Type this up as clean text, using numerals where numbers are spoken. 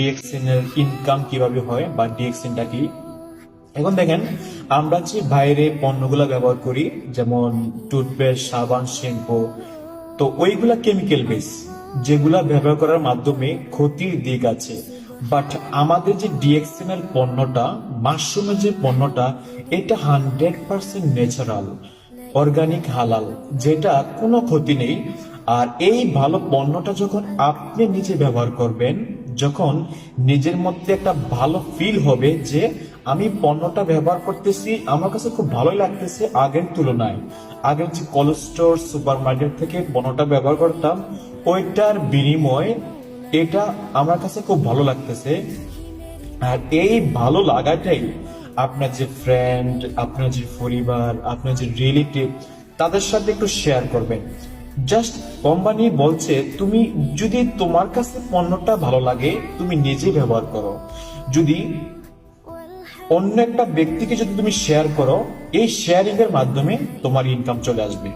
DXN এর income কিভাবে হয় বা ডিএক্সএনটা কি। এখন দেখেন, আমরা যে বাইরে পণ্যগুলো ব্যবহার করি, যেমন টুথপেস্ট, সাবান, শ্যাম্পু, তো ওইগুলা কেমিক্যাল বেস, যেগুলা ব্যবহার করার মাধ্যমে ক্ষতির দিক আছে। বাট আমাদের যে ডিএক্সএনএল পণ্যটা, মাশরুমের যে পণ্যটা, এটা 100% ন্যাচারাল, অর্গানিক, হালাল, যেটা কোনো ক্ষতি নেই। আর এই ভালো পণ্যটা যখন আপনি নিজে ব্যবহার করবেন, যখন নিজের মধ্যে একটা ভালো ফিল হবে যে আমি পণ্যটা ব্যবহার করতেছি, আমার কাছে খুব ভালোই লাগতেছে আগের তুলনায়। আগের যে কোল্ড স্টোর, সুপার মার্কেট থেকে পণ্যটা ব্যবহার করতাম, ওইটার বিনিময়ে এটা আমার কাছে খুব ভালো লাগতেছে। আর এই ভালো লাগাটাই আপনার যে ফ্রেন্ড, আপনার যে পরিবার, আপনার যে রিলেটিভ, তাদের সাথে একটু শেয়ার করবেন। জাস্ট কোম্পানি বলছে তুমি যদি তোমার কাছে পণ্যটা ভালো লাগে, তুমি নিজে ব্যবহার করো। যদি অন্য একটা ব্যক্তিকে যদি তুমি শেয়ার করো, এই শেয়ারিং এর মাধ্যমে তোমার ইনকাম চলে আসবে।